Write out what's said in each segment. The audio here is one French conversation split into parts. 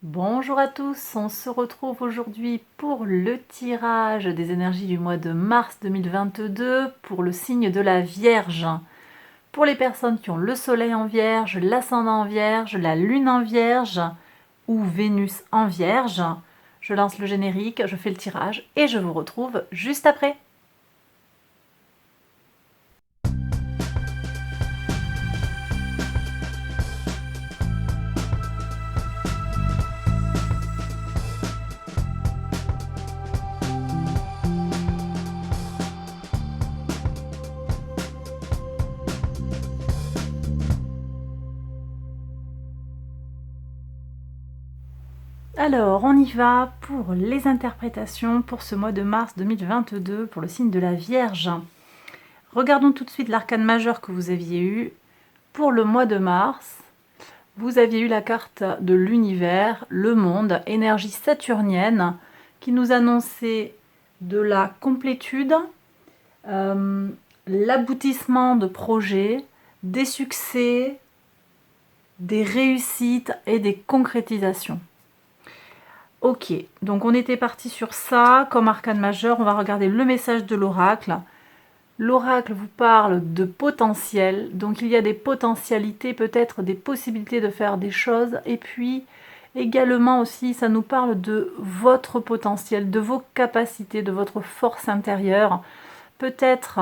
Bonjour à tous, on se retrouve aujourd'hui pour le tirage des énergies du mois de mars 2022 pour le signe de la Vierge. Pour les personnes qui ont le soleil en Vierge, l'ascendant en Vierge, la lune en Vierge ou Vénus en Vierge, je lance le générique, je fais le tirage et je vous retrouve juste après. Alors, on y va pour les interprétations pour ce mois de mars 2022 pour le signe de la Vierge. Regardons tout de suite l'arcane majeur que vous aviez eu. Pour le mois de mars, vous aviez eu la carte de l'univers, le monde, énergie saturnienne, qui nous annonçait de la complétude, l'aboutissement de projets, des succès, des réussites et des concrétisations. Ok, donc on était parti sur ça comme arcane majeur. On va regarder le message de l'oracle. L'oracle vous parle de potentiel, donc il y a des potentialités, peut-être des possibilités de faire des choses, et puis également aussi ça nous parle de votre potentiel, de vos capacités, de votre force intérieure, peut-être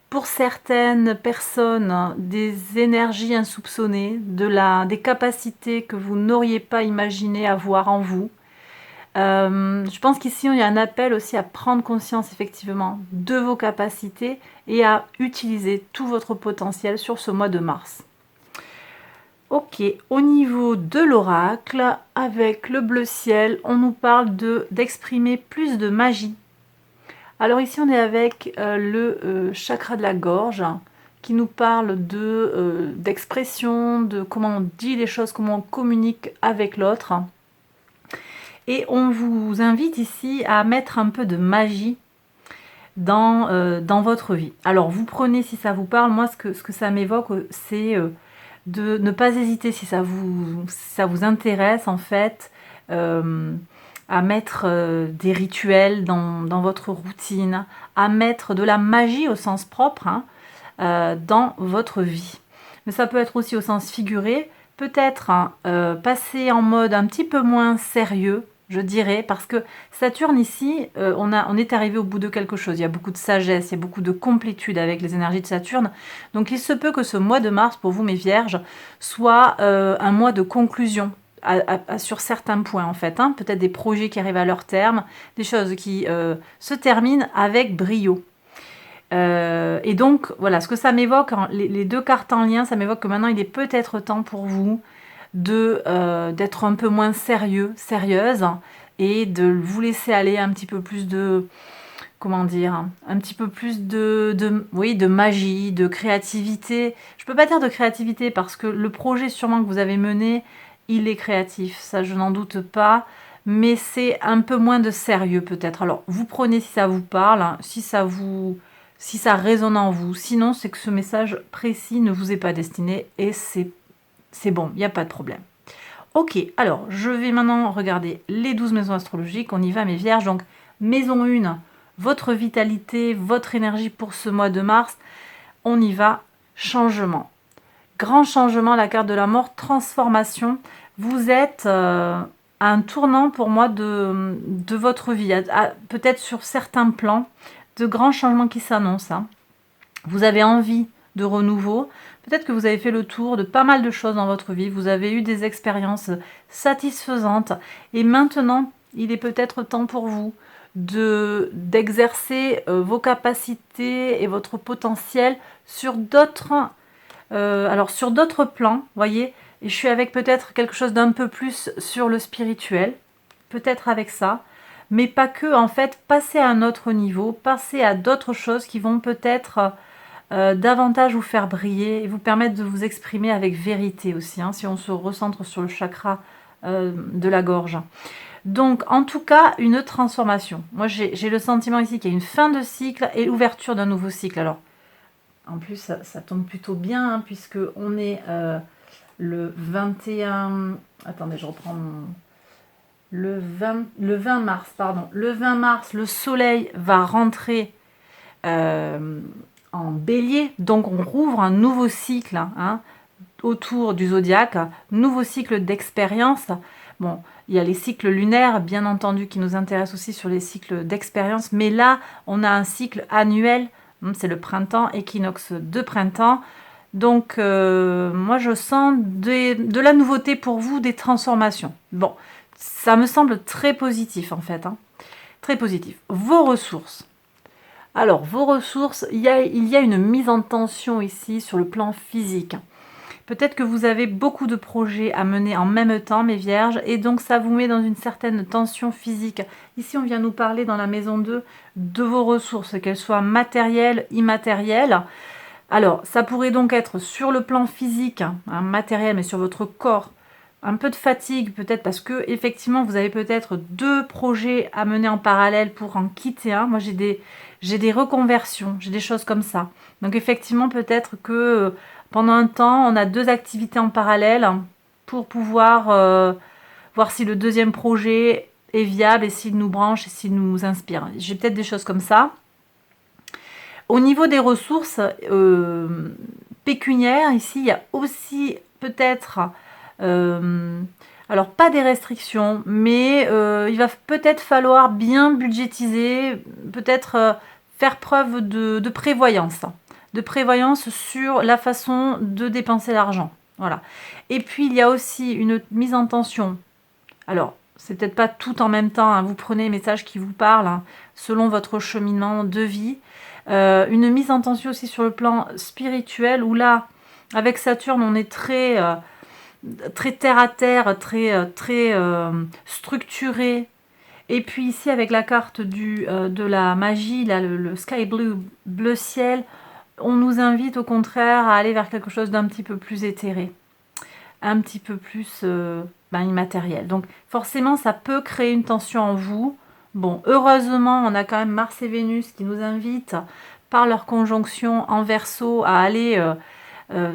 pour certaines personnes des énergies insoupçonnées, des capacités que vous n'auriez pas imaginé avoir en vous. Je pense qu'ici, il y a un appel aussi à prendre conscience effectivement de vos capacités et à utiliser tout votre potentiel sur ce mois de mars. Ok, au niveau de l'oracle, avec le bleu ciel, on nous parle d'exprimer plus de magie. Alors ici, on est avec le chakra de la gorge qui nous parle d'expression, de comment on dit les choses, comment on communique avec l'autre. Et on vous invite ici à mettre un peu de magie dans votre vie. Alors vous prenez si ça vous parle, moi ce que ça m'évoque c'est de ne pas hésiter si ça vous intéresse en fait, à mettre des rituels dans votre routine, à mettre de la magie au sens propre dans votre vie. Mais ça peut être aussi au sens figuré, peut-être passer en mode un petit peu moins sérieux, je dirais, parce que Saturne ici, on est arrivé au bout de quelque chose. Il y a beaucoup de sagesse, il y a beaucoup de complétude avec les énergies de Saturne. Donc il se peut que ce mois de mars, pour vous mes vierges, soit un mois de conclusion sur certains points en fait. Peut-être des projets qui arrivent à leur terme, des choses qui se terminent avec brio. Et donc voilà, ce que ça m'évoque, les deux cartes en lien, ça m'évoque que maintenant il est peut-être temps pour vous d'être un peu moins sérieuse et de vous laisser aller un petit peu plus de, comment dire, un petit peu plus oui, de magie, de créativité. Je peux pas dire de créativité parce que le projet sûrement que vous avez mené, il est créatif, ça je n'en doute pas, mais c'est un peu moins de sérieux peut-être. Alors vous prenez si ça vous parle, si ça résonne en vous, sinon c'est que ce message précis ne vous est pas destiné et c'est bon, il n'y a pas de problème. Ok, alors je vais maintenant regarder les 12 maisons astrologiques. On y va mes vierges. Donc maison 1, votre vitalité, votre énergie pour ce mois de mars. On y va, changement. Grand changement, la carte de la mort, transformation. Vous êtes à un tournant pour moi de votre vie. Peut-être sur certains plans, de grands changements qui s'annoncent. Vous avez envie de renouveau. Peut-être que vous avez fait le tour de pas mal de choses dans votre vie. Vous avez eu des expériences satisfaisantes. Et maintenant, il est peut-être temps pour vous d'exercer vos capacités et votre potentiel sur d'autres sur d'autres plans, voyez. Et je suis avec peut-être quelque chose d'un peu plus sur le spirituel. Peut-être avec ça. Mais pas que, en fait, passer à un autre niveau, passer à d'autres choses qui vont peut-être davantage vous faire briller et vous permettre de vous exprimer avec vérité aussi, si on se recentre sur le chakra de la gorge. Donc, en tout cas, une transformation. Moi, j'ai le sentiment ici qu'il y a une fin de cycle et l'ouverture d'un nouveau cycle. Alors, en plus, ça tombe plutôt bien, puisque on est le 21... Attendez, je reprends le 20 mars, pardon. Le 20 mars, le soleil va rentrer en bélier, donc on rouvre un nouveau cycle hein, autour du zodiaque, nouveau cycle d'expérience. Bon, il y a les cycles lunaires, bien entendu, qui nous intéressent aussi sur les cycles d'expérience, mais là, on a un cycle annuel, c'est le printemps, équinoxe de printemps. Donc, moi, je sens de la nouveauté pour vous, des transformations. Bon, ça me semble très positif, en fait. Hein. Très positif. Vos ressources. Alors, vos ressources, il y a une mise en tension ici sur le plan physique. Peut-être que vous avez beaucoup de projets à mener en même temps, mes vierges, et donc ça vous met dans une certaine tension physique. Ici, on vient nous parler dans la maison 2 de vos ressources, qu'elles soient matérielles, immatérielles. Alors, ça pourrait donc être sur le plan physique, hein, matériel, mais sur votre corps, un peu de fatigue peut-être parce que effectivement vous avez peut-être 2 projets à mener en parallèle pour en quitter un. Moi j'ai des reconversions, j'ai des choses comme ça. Donc effectivement peut-être que pendant un temps on a 2 activités en parallèle pour pouvoir voir si le deuxième projet est viable et s'il nous branche et s'il nous inspire. J'ai peut-être des choses comme ça. Au niveau des ressources pécuniaires, ici il y a aussi peut-être alors pas des restrictions, mais il va peut-être falloir bien budgétiser, peut-être faire preuve de prévoyance sur la façon de dépenser l'argent. Voilà. Et puis il y a aussi une mise en tension. Alors, c'est peut-être pas tout en même temps, hein, vous prenez les messages qui vous parlent, hein, selon votre cheminement de vie. Une mise en tension aussi sur le plan spirituel, où là, avec Saturne, on est très terre à terre, très structuré. Et puis ici avec la carte de la magie, là, le sky blue, bleu ciel, on nous invite au contraire à aller vers quelque chose d'un petit peu plus éthéré, un petit peu plus immatériel. Donc forcément ça peut créer une tension en vous. Bon, heureusement on a quand même Mars et Vénus qui nous invitent par leur conjonction en Verseau à aller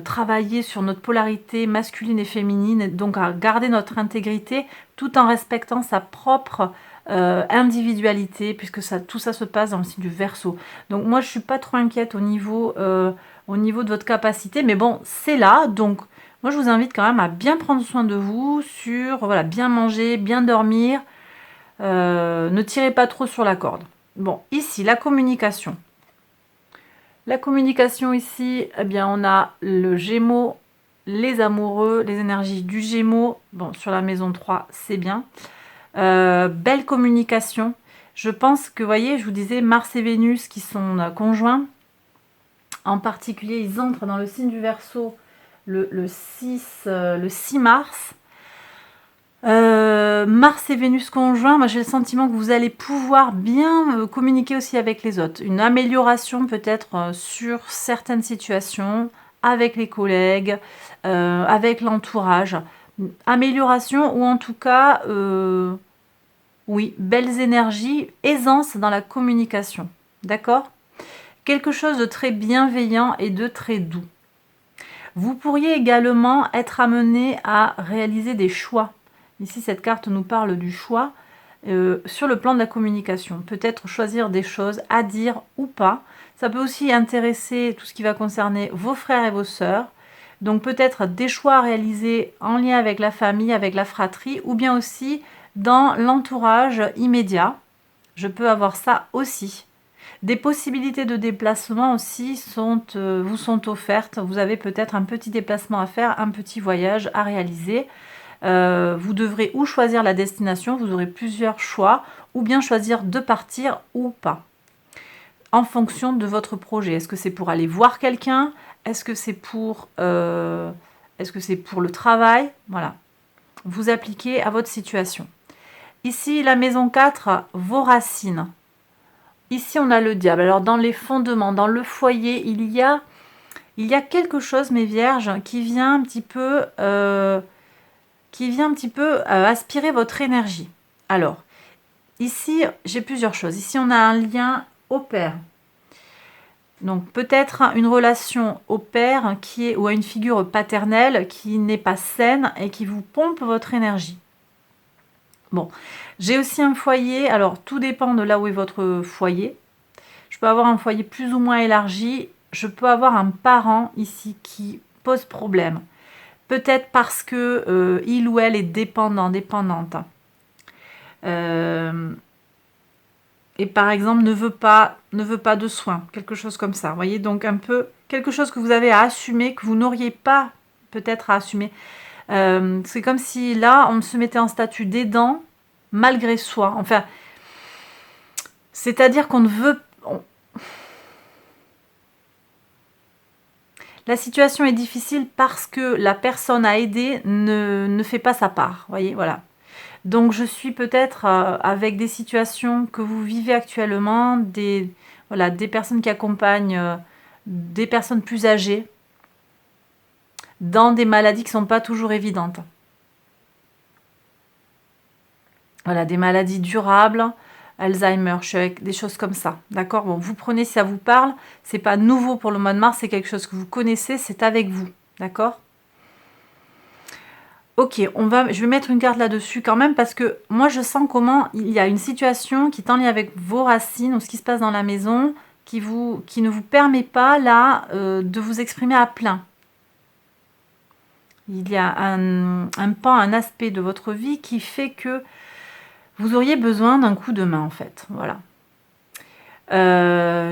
travailler sur notre polarité masculine et féminine, donc à garder notre intégrité tout en respectant sa propre individualité, puisque tout ça se passe dans le signe du Verseau. Donc moi je suis pas trop inquiète au niveau de votre capacité, mais bon c'est là, donc moi je vous invite quand même à bien prendre soin de vous, voilà, bien manger, bien dormir, ne tirez pas trop sur la corde. Bon, ici la communication. La communication ici, eh bien, on a le Gémeaux, les amoureux, les énergies du Gémeaux. Bon, sur la maison 3, c'est bien. Belle communication. Je pense que, vous voyez, je vous disais, Mars et Vénus qui sont conjoints. En particulier, ils entrent dans le signe du Verseau le 6 mars. Mars et Vénus conjoints, moi j'ai le sentiment que vous allez pouvoir bien communiquer aussi avec les autres. Une amélioration peut-être sur certaines situations, avec les collègues, avec l'entourage. Amélioration ou en tout cas, oui, belles énergies, aisance dans la communication. D'accord ? Quelque chose de très bienveillant et de très doux. Vous pourriez également être amené à réaliser des choix. Ici, cette carte nous parle du choix sur le plan de la communication. Peut-être choisir des choses à dire ou pas. Ça peut aussi intéresser tout ce qui va concerner vos frères et vos sœurs. Donc peut-être des choix à réaliser en lien avec la famille, avec la fratrie, ou bien aussi dans l'entourage immédiat. Je peux avoir ça aussi. Des possibilités de déplacement aussi vous sont offertes. Vous avez peut-être un petit déplacement à faire, un petit voyage à réaliser. Vous devrez ou choisir la destination, vous aurez plusieurs choix, ou bien choisir de partir ou pas, en fonction de votre projet. Est-ce que c'est pour aller voir quelqu'un? Est-ce que c'est pour le travail? Voilà, vous appliquez à votre situation. Ici, la maison 4, vos racines. Ici, on a le diable. Alors, dans les fondements, dans le foyer, il y a quelque chose, mes vierges, qui vient un petit peu aspirer votre énergie. Alors, ici, j'ai plusieurs choses. Ici, on a un lien au père. Donc, peut-être une relation au père ou à une figure paternelle qui n'est pas saine et qui vous pompe votre énergie. Bon, j'ai aussi un foyer, alors tout dépend de là où est votre foyer. Je peux avoir un foyer plus ou moins élargi. Je peux avoir un parent ici qui pose problème. Peut-être parce que il ou elle est dépendant, dépendante. Et par exemple ne veut pas de soins, quelque chose comme ça. Vous voyez, donc un peu quelque chose que vous avez à assumer, que vous n'auriez pas peut-être à assumer. C'est comme si là, on se mettait en statut d'aidant malgré soi. Enfin, c'est-à-dire qu'on ne veut... La situation est difficile parce que la personne à aider ne fait pas sa part. Vous voyez, voilà. Donc je suis peut-être avec des situations que vous vivez actuellement, voilà, des personnes qui accompagnent des personnes plus âgées dans des maladies qui ne sont pas toujours évidentes. Voilà, des maladies durables, Alzheimer, je suis avec des choses comme ça. D'accord? Bon, vous prenez si ça vous parle. C'est pas nouveau pour le mois de mars, c'est quelque chose que vous connaissez, c'est avec vous. D'accord? Ok, je vais mettre une carte là-dessus quand même parce que moi je sens comment il y a une situation qui est en lien avec vos racines ou ce qui se passe dans la maison qui ne vous permet pas là de vous exprimer à plein. Il y a un pan, un aspect de votre vie qui fait que vous auriez besoin d'un coup de main en fait. Voilà.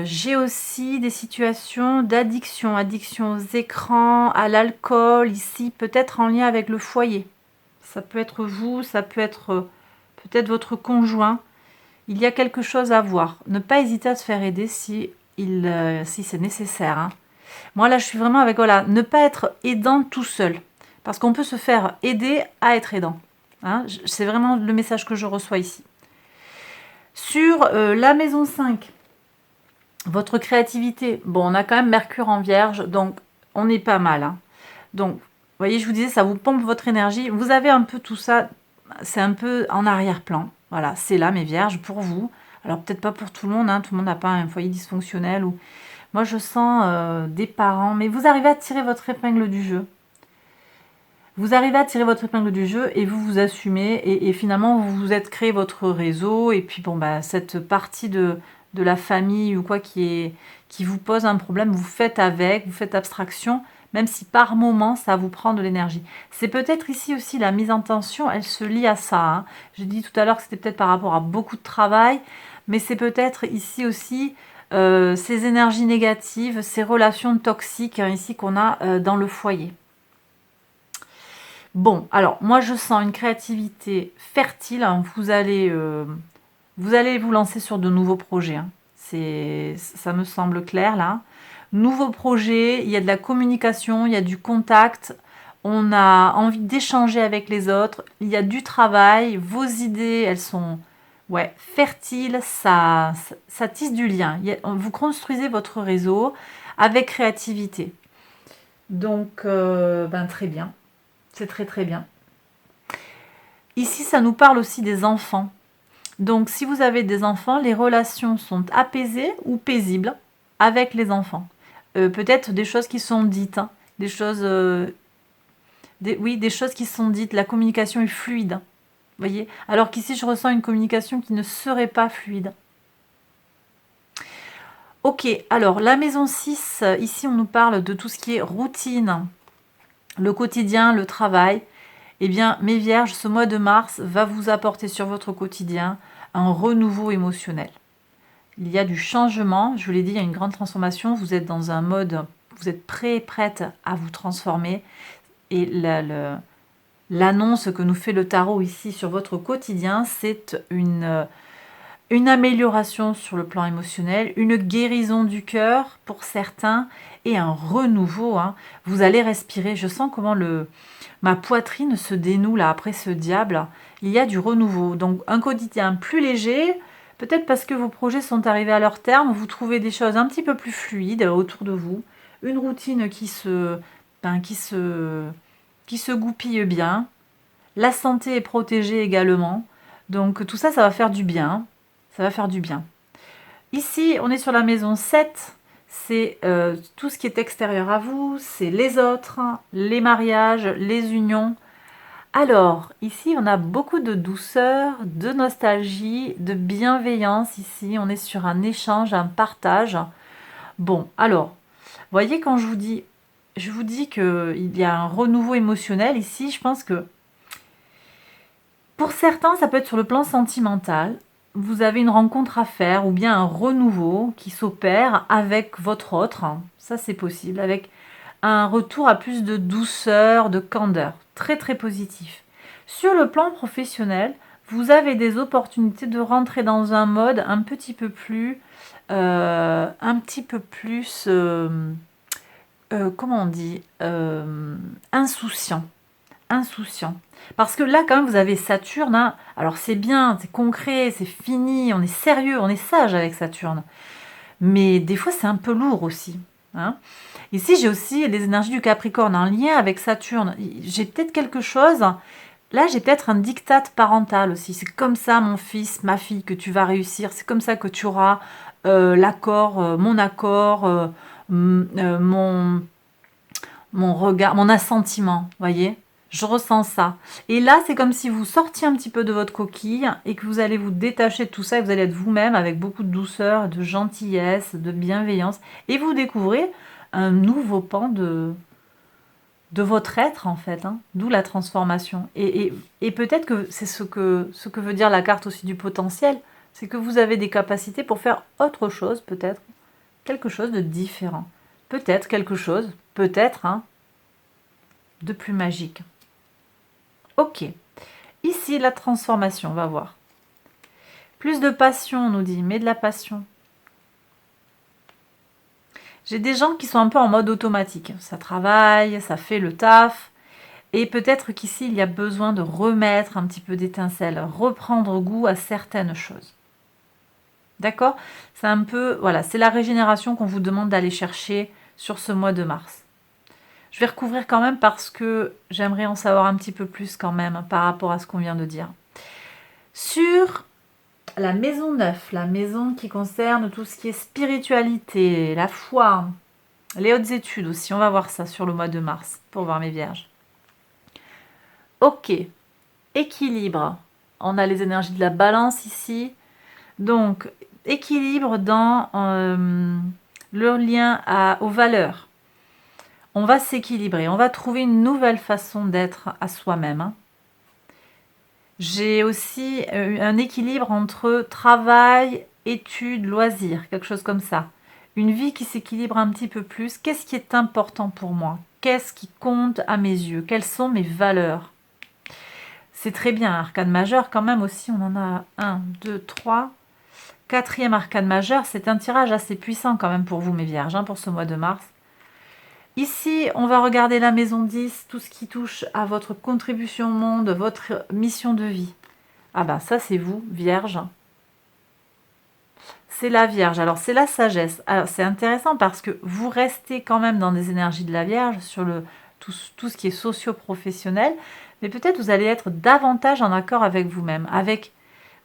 J'ai aussi des situations d'addiction, addiction aux écrans, à l'alcool, ici peut-être en lien avec le foyer. Ça peut être vous, ça peut être peut-être votre conjoint. Il y a quelque chose à voir. Ne pas hésiter à se faire aider si c'est nécessaire. Hein. Moi là je suis vraiment avec, voilà, ne pas être aidant tout seul. Parce qu'on peut se faire aider à être aidant. Hein. C'est vraiment le message que je reçois ici. Sur la maison 5, votre créativité, bon, on a quand même Mercure en Vierge, donc on est pas mal. Hein. Donc, vous voyez, je vous disais, ça vous pompe votre énergie. Vous avez un peu tout ça, c'est un peu en arrière-plan. Voilà, c'est là, mes Vierges, pour vous. Alors, peut-être pas pour tout le monde, hein, tout le monde n'a pas un foyer dysfonctionnel. Ou... Moi, je sens des parents, mais vous arrivez à tirer votre épingle du jeu. Vous arrivez à tirer votre épingle du jeu et vous vous assumez et finalement vous vous êtes créé votre réseau et puis bon bah cette partie de la famille ou quoi qui vous pose un problème, vous faites avec, vous faites abstraction, même si par moment ça vous prend de l'énergie. C'est peut-être ici aussi la mise en tension, elle se lie à ça. Hein. J'ai dit tout à l'heure que c'était peut-être par rapport à beaucoup de travail, mais c'est peut-être ici aussi ces énergies négatives, ces relations toxiques hein, ici qu'on a dans le foyer. Bon, alors moi je sens une créativité fertile. Hein. Vous allez vous lancer sur de nouveaux projets. Hein. Ça me semble clair là. Nouveaux projets, il y a de la communication, il y a du contact. On a envie d'échanger avec les autres. Il y a du travail. Vos idées, elles sont fertiles. Ça tisse du lien. Vous construisez votre réseau avec créativité. Donc, très bien. C'est très très bien. Ici, ça nous parle aussi des enfants. Donc, si vous avez des enfants, les relations sont apaisées ou paisibles avec les enfants. Peut-être des choses qui sont dites, hein, des choses, des choses qui sont dites. La communication est fluide. Voyez. Alors qu'ici, je ressens une communication qui ne serait pas fluide. Ok, alors la maison 6, ici, on nous parle de tout ce qui est routine, le quotidien, le travail. Eh bien, mes vierges, ce mois de mars va vous apporter sur votre quotidien un renouveau émotionnel. Il y a du changement, je vous l'ai dit, il y a une grande transformation. Vous êtes dans un mode, vous êtes prêt et prête à vous transformer. Et l'annonce que nous fait le tarot ici sur votre quotidien, c'est une amélioration sur le plan émotionnel, une guérison du cœur pour certains et un renouveau. Hein. Vous allez respirer. Je sens comment ma poitrine se dénoue là après ce diable. Il y a du renouveau. Donc un quotidien plus léger, peut-être parce que vos projets sont arrivés à leur terme, vous trouvez des choses un petit peu plus fluides autour de vous. Une routine qui se goupille bien. La santé est protégée également. Donc tout ça, ça va faire du bien. Ça va faire du bien. Ici, on est sur la maison 7. C'est tout ce qui est extérieur à vous, c'est les autres, les mariages, les unions. Alors, ici, on a beaucoup de douceur, de nostalgie, de bienveillance. Ici, on est sur un échange, un partage. Bon, alors, voyez, quand je vous dis qu'il y a un renouveau émotionnel ici, je pense que pour certains, ça peut être sur le plan sentimental. Vous avez une rencontre à faire ou bien un renouveau qui s'opère avec votre autre. Ça, c'est possible. Avec un retour à plus de douceur, de candeur. Très, très positif. Sur le plan professionnel, vous avez des opportunités de rentrer dans un mode un petit peu plus, comment on dit, insouciant. Insouciant. Parce que là, quand même, vous avez Saturne. Hein. Alors, c'est bien, c'est concret, c'est fini, on est sérieux, on est sage avec Saturne. Mais des fois, c'est un peu lourd aussi. Hein. Ici, j'ai aussi les énergies du Capricorne en lien avec Saturne. J'ai peut-être quelque chose. Là, j'ai peut-être un diktat parental aussi. C'est comme ça, mon fils, ma fille, que tu vas réussir. C'est comme ça que tu auras mon accord, mon regard, mon assentiment. Voyez, je ressens ça. Et là, c'est comme si vous sortiez un petit peu de votre coquille et que vous allez vous détacher de tout ça et vous allez être vous-même avec beaucoup de douceur, de gentillesse, de bienveillance. Et vous découvrez un nouveau pan de votre être, en fait. Hein, d'où la transformation. Et peut-être que c'est ce que veut dire la carte aussi du potentiel. C'est que vous avez des capacités pour faire autre chose, peut-être. Quelque chose de différent. Peut-être quelque chose, peut-être, hein, de plus magique. Ok. Ici, la transformation, on va voir. Plus de passion, on nous dit, mais de la passion. J'ai des gens qui sont un peu en mode automatique. Ça travaille, ça fait le taf. Et peut-être qu'ici, il y a besoin de remettre un petit peu d'étincelle, reprendre goût à certaines choses. D'accord? C'est un peu, voilà, c'est la régénération qu'on vous demande d'aller chercher sur ce mois de mars. Je vais recouvrir quand même parce que j'aimerais en savoir un petit peu plus quand même par rapport à ce qu'on vient de dire. Sur la maison 9, la maison qui concerne tout ce qui est spiritualité, la foi, les hautes études aussi, on va voir ça sur le mois de mars pour voir mes vierges. Ok, équilibre. On a les énergies de la balance ici. Donc, équilibre dans leur lien aux valeurs. On va s'équilibrer, on va trouver une nouvelle façon d'être à soi-même. Hein. J'ai aussi un équilibre entre travail, études, loisirs, quelque chose comme ça. Une vie qui s'équilibre un petit peu plus. Qu'est-ce qui est important pour moi? Qu'est-ce qui compte à mes yeux? Quelles sont mes valeurs? C'est très bien, arcane majeur quand même aussi, on en a 1, 2, 3. Quatrième arcane majeur, c'est un tirage assez puissant quand même pour vous mes vierges, hein, pour ce mois de mars. Ici, on va regarder la maison 10, tout ce qui touche à votre contribution au monde, votre mission de vie. Ah ben ça c'est vous, vierge. C'est la vierge, alors c'est la sagesse. Alors c'est intéressant parce que vous restez quand même dans des énergies de la vierge sur tout ce qui est socio-professionnel, mais peut-être vous allez être davantage en accord avec vous-même, avec,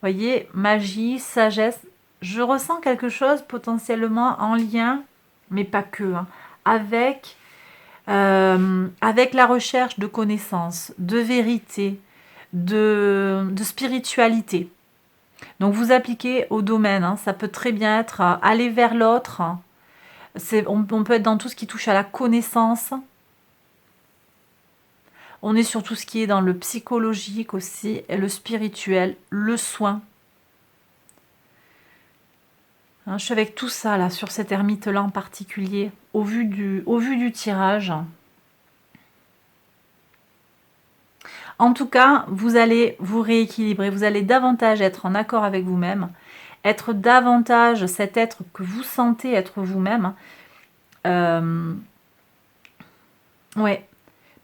voyez, magie, sagesse. Je ressens quelque chose potentiellement en lien, mais pas que, hein, avec la recherche de connaissances, de vérité, de spiritualité. Donc vous appliquez au domaine, hein, ça peut très bien être aller vers l'autre. Hein. On peut être dans tout ce qui touche à la connaissance. On est sur tout ce qui est dans le psychologique aussi, et le spirituel, le soin. Hein, je suis avec tout ça là, sur cet ermite-là en particulier, au vu du tirage. En tout cas, vous allez vous rééquilibrer, vous allez davantage être en accord avec vous-même, être davantage cet être que vous sentez être vous-même. Ouais,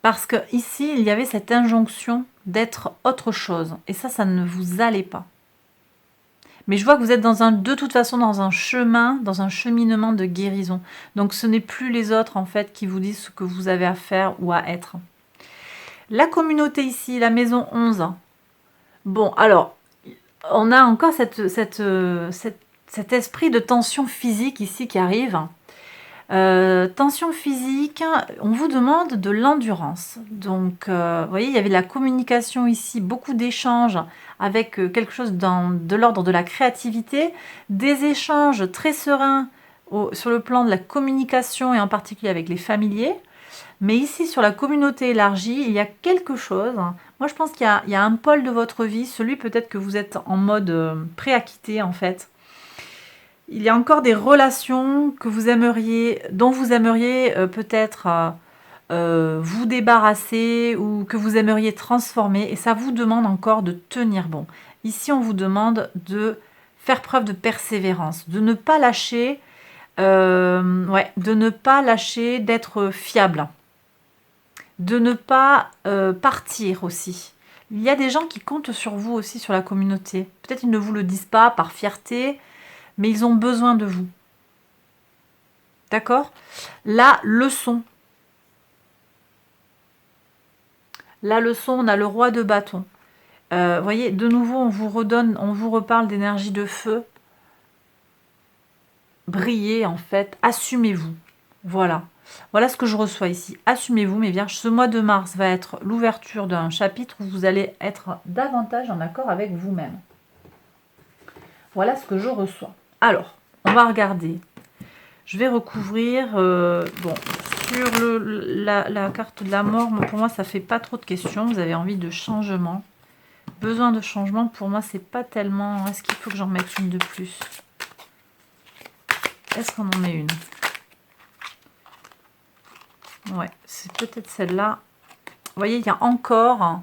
parce que ici, il y avait cette injonction d'être autre chose, et ça ne vous allait pas. Mais je vois que vous êtes de toute façon dans un chemin, dans un cheminement de guérison. Donc ce n'est plus les autres en fait qui vous disent ce que vous avez à faire ou à être. La communauté ici, la maison 11. Bon, alors, on a encore cet esprit de tension physique ici qui arrive. Tension physique, on vous demande de l'endurance. Donc, vous voyez, il y avait de la communication ici, beaucoup d'échanges avec quelque chose de l'ordre de la créativité, des échanges très sereins sur le plan de la communication et en particulier avec les familiers. Mais ici, sur la communauté élargie, il y a quelque chose. Moi, je pense qu'il y a un pôle de votre vie, celui peut-être que vous êtes en mode pré-acquitté en fait. Il y a encore des relations que vous aimeriez, dont vous aimeriez peut-être vous débarrasser ou que vous aimeriez transformer. Et ça vous demande encore de tenir bon. Ici, on vous demande de faire preuve de persévérance, de ne pas lâcher, de ne pas lâcher, d'être fiable, de ne pas partir aussi. Il y a des gens qui comptent sur vous aussi, sur la communauté. Peut-être ils ne vous le disent pas par fierté, mais ils ont besoin de vous. D'accord? La leçon. La leçon, on a le roi de bâton. Voyez, de nouveau, on vous reparle d'énergie de feu. Brillez, en fait. Assumez-vous. Voilà. Voilà ce que je reçois ici. Assumez-vous, mes vierges. Ce mois de mars va être l'ouverture d'un chapitre où vous allez être davantage en accord avec vous-même. Voilà ce que je reçois. Alors, on va regarder. Je vais recouvrir... sur la carte de la mort, pour moi, ça fait pas trop de questions. Vous avez envie de changement. Besoin de changement, pour moi, c'est pas tellement... Est-ce qu'il faut que j'en mette une de plus? Est-ce qu'on en met une? Ouais, c'est peut-être celle-là. Vous voyez, il y a encore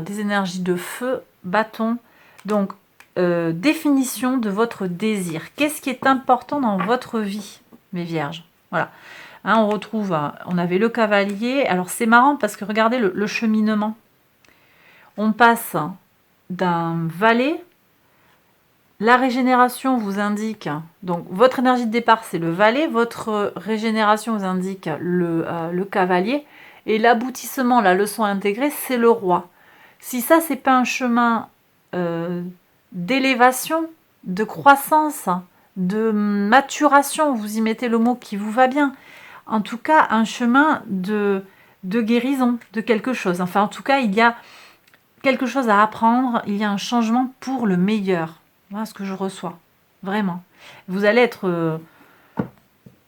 des énergies de feu, bâton. Donc, définition de votre désir. Qu'est-ce qui est important dans votre vie, mes vierges? Voilà. Hein, on retrouve, on avait le cavalier. Alors, c'est marrant parce que regardez le cheminement. On passe d'un valet. La régénération vous indique, donc votre énergie de départ, c'est le valet. Votre régénération vous indique le cavalier. Et l'aboutissement, la leçon intégrée, c'est le roi. Si ça, c'est pas un chemin d'élévation, de croissance, de maturation, vous y mettez le mot qui vous va bien. En tout cas, un chemin de guérison de quelque chose. Enfin, en tout cas, il y a quelque chose à apprendre, il y a un changement pour le meilleur. Voilà ce que je reçois, vraiment. Vous allez être...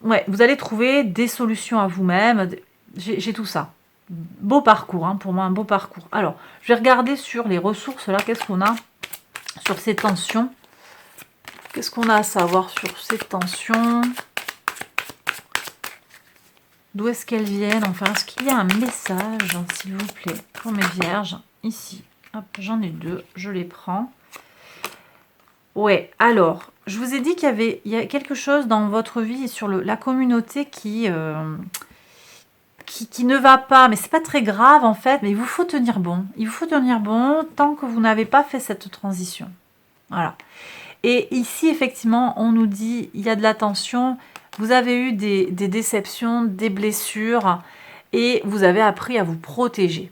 vous allez trouver des solutions à vous-même. J'ai tout ça. Beau parcours, hein, pour moi, un beau parcours. Alors, je vais regarder sur les ressources, là, qu'est-ce qu'on a sur ces tensions. Qu'est-ce qu'on a à savoir sur ces tensions? D'où est-ce qu'elles viennent? Enfin, est-ce qu'il y a un message, s'il vous plaît, pour mes vierges? Ici, hop, j'en ai deux, je les prends. Ouais, alors, je vous ai dit qu'il y a quelque chose dans votre vie sur la communauté qui ne va pas, mais c'est pas très grave en fait, mais il vous faut tenir bon. Il vous faut tenir bon tant que vous n'avez pas fait cette transition. Voilà. Et ici, effectivement, on nous dit, il y a de la tension, vous avez eu des déceptions, des blessures, et vous avez appris à vous protéger.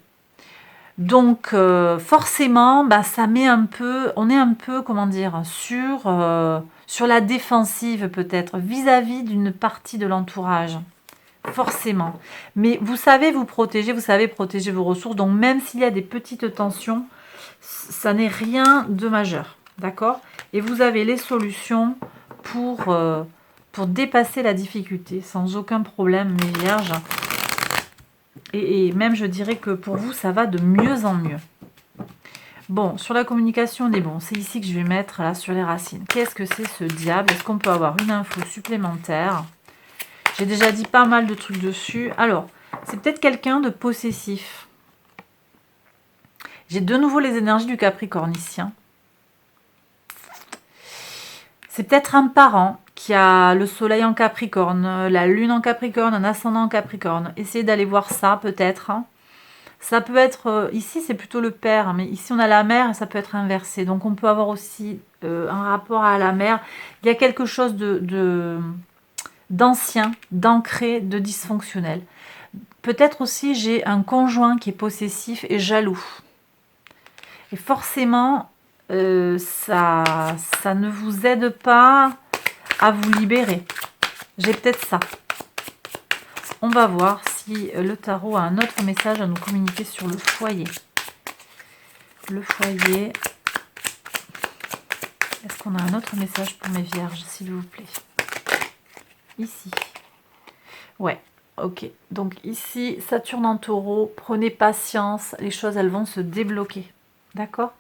Donc, forcément, ça met un peu, on est un peu, comment dire, sur la défensive peut-être, vis-à-vis d'une partie de l'entourage. Forcément. Mais vous savez vous protéger, vous savez protéger vos ressources. Donc, même s'il y a des petites tensions, ça n'est rien de majeur. D'accord? Et vous avez les solutions pour dépasser la difficulté sans aucun problème, mes vierges. Et même, je dirais que pour vous, ça va de mieux en mieux. Bon, sur la communication, on est bon. C'est ici que je vais mettre, là, sur les racines. Qu'est-ce que c'est ce diable? Est-ce qu'on peut avoir une info supplémentaire? J'ai déjà dit pas mal de trucs dessus. Alors, c'est peut-être quelqu'un de possessif. J'ai de nouveau les énergies du capricornicien. C'est peut-être un parent qui a le soleil en Capricorne, la lune en Capricorne, un ascendant en Capricorne. Essayez d'aller voir ça peut-être. Ça peut être, ici c'est plutôt le père, mais ici on a la mère et ça peut être inversé. Donc on peut avoir aussi un rapport à la mère. Il y a quelque chose d'ancien, d'ancré, de dysfonctionnel. Peut-être aussi j'ai un conjoint qui est possessif et jaloux. Et forcément, ça ne vous aide pas à vous libérer. J'ai peut-être ça. On va voir si le tarot a un autre message à nous communiquer sur le foyer. Le foyer. Est-ce qu'on a un autre message pour mes vierges, s'il vous plaît? Ici. Ouais, ok. Donc ici, Saturne en taureau, prenez patience, les choses, elles vont se débloquer. D'accord?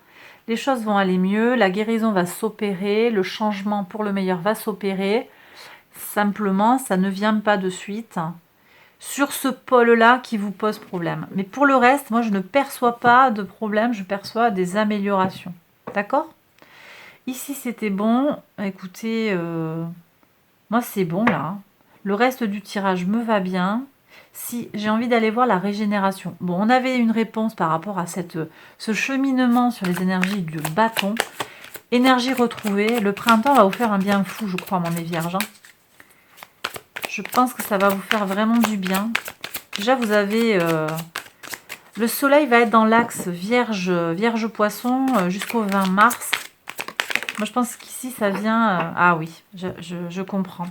Les choses vont aller mieux, la guérison va s'opérer, le changement pour le meilleur va s'opérer. Simplement, ça ne vient pas de suite sur ce pôle-là qui vous pose problème. Mais pour le reste, moi, je ne perçois pas de problème, je perçois des améliorations. D'accord? Ici, c'était bon. Écoutez, moi, c'est bon, là. Le reste du tirage me va bien. Si j'ai envie d'aller voir la régénération. Bon, on avait une réponse par rapport à ce cheminement sur les énergies du bâton. Énergie retrouvée. Le printemps va vous faire un bien fou, je crois, mes vierges. Je pense que ça va vous faire vraiment du bien. Déjà, vous avez... le soleil va être dans l'axe vierge poisson jusqu'au 20 mars. Moi, je pense qu'ici, ça vient... ah oui, je comprends.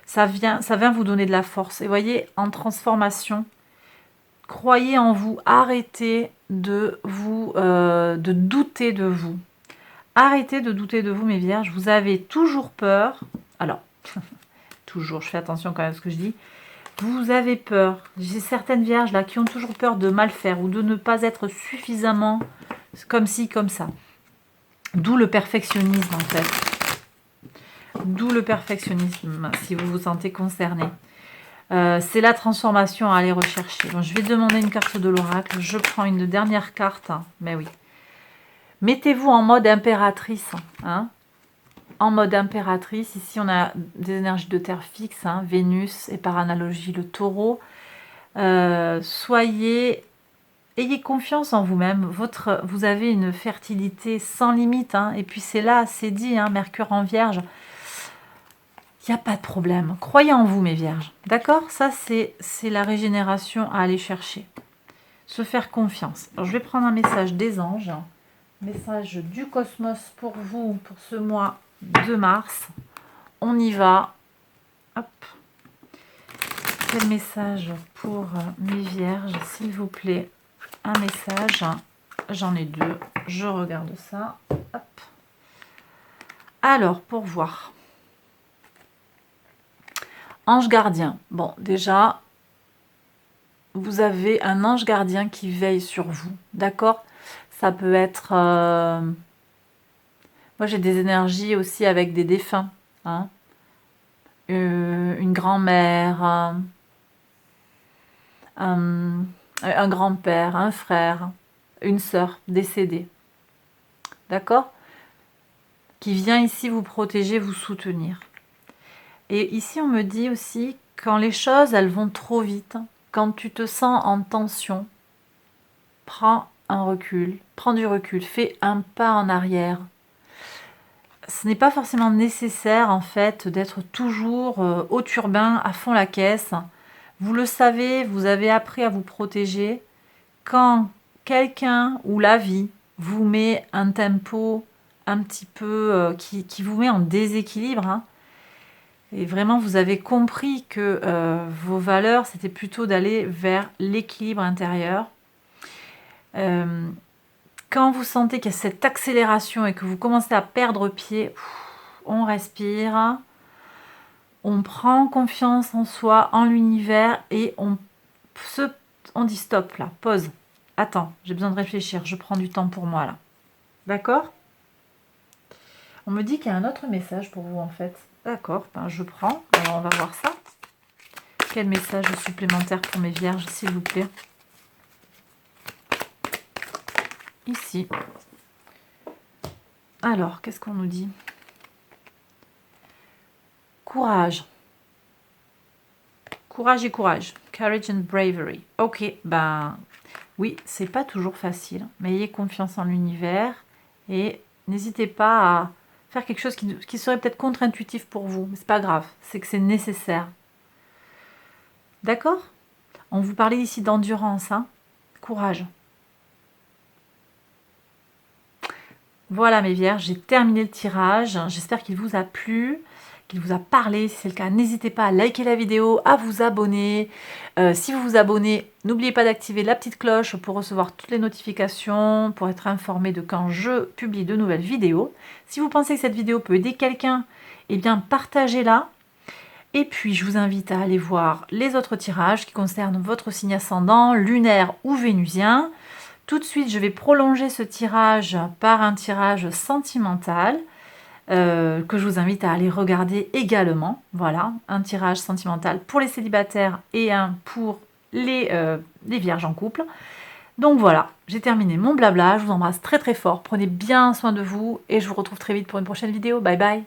Ça vient vous donner de la force. Et voyez, en transformation, croyez en vous. Arrêtez de douter de vous. Arrêtez de douter de vous, mes vierges. Vous avez toujours peur. Alors, toujours, je fais attention quand même à ce que je dis. Vous avez peur. J'ai certaines vierges là qui ont toujours peur de mal faire ou de ne pas être suffisamment comme ci, comme ça. D'où le perfectionnisme en fait. D'où le perfectionnisme, si vous vous sentez concerné. C'est la transformation à aller rechercher. Bon, je vais demander une carte de l'oracle. Je prends une dernière carte. Mais oui. Mettez-vous en mode impératrice. Hein, en mode impératrice. Ici, on a des énergies de terre fixe. Hein, Vénus et par analogie le taureau. Ayez confiance en vous-même. Vous avez une fertilité sans limite. Hein, et puis c'est là, c'est dit, hein, Mercure en Vierge. Il n'y a pas de problème. Croyez en vous, mes vierges. D'accord? Ça, c'est la régénération à aller chercher. Se faire confiance. Alors, je vais prendre un message des anges. Message du cosmos pour vous, pour ce mois de mars. On y va. Hop. Quel message pour mes vierges, s'il vous plaît? Un message. J'en ai deux. Je regarde ça. Hop. Alors, pour voir. Ange gardien. Bon, déjà, vous avez un ange gardien qui veille sur vous. D'accord? Ça peut être... moi, j'ai des énergies aussi avec des défunts. Hein, une grand-mère, un grand-père, un frère, une sœur décédée. D'accord? Qui vient ici vous protéger, vous soutenir. Et ici, on me dit aussi, quand les choses, elles vont trop vite, quand tu te sens en tension, prends un recul, prends du recul, fais un pas en arrière. Ce n'est pas forcément nécessaire, en fait, d'être toujours au turbin, à fond la caisse. Vous le savez, vous avez appris à vous protéger. Quand quelqu'un ou la vie vous met un tempo un petit peu qui vous met en déséquilibre, hein, et vraiment, vous avez compris que vos valeurs, c'était plutôt d'aller vers l'équilibre intérieur. Quand vous sentez qu'il y a cette accélération et que vous commencez à perdre pied, on respire, on prend confiance en soi, en l'univers et on dit stop là, pause. Attends, j'ai besoin de réfléchir, je prends du temps pour moi là. D'accord? On me dit qu'il y a un autre message pour vous en fait. D'accord, ben je prends. Alors on va voir ça. Quel message supplémentaire pour mes vierges, s'il vous plaît? Ici. Alors, qu'est-ce qu'on nous dit? Courage. Courage et courage. Courage and bravery. Ok, ben oui, c'est pas toujours facile, mais ayez confiance en l'univers et n'hésitez pas à faire quelque chose qui serait peut-être contre-intuitif pour vous, mais c'est pas grave, c'est que c'est nécessaire. D'accord? On vous parlait ici d'endurance, hein? Courage. Voilà mes vierges, j'ai terminé le tirage. J'espère qu'il vous a plu, qu'il vous a parlé. Si c'est le cas, n'hésitez pas à liker la vidéo, à vous abonner. Si vous vous abonnez, n'oubliez pas d'activer la petite cloche pour recevoir toutes les notifications, pour être informé de quand je publie de nouvelles vidéos. Si vous pensez que cette vidéo peut aider quelqu'un, eh bien partagez-la. Et puis, je vous invite à aller voir les autres tirages qui concernent votre signe ascendant, lunaire ou vénusien. Tout de suite, je vais prolonger ce tirage par un tirage sentimental que je vous invite à aller regarder également. Voilà, un tirage sentimental pour les célibataires et un pour les vierges en couple. Donc voilà, j'ai terminé mon blabla. Je vous embrasse très très fort. Prenez bien soin de vous et je vous retrouve très vite pour une prochaine vidéo. Bye bye!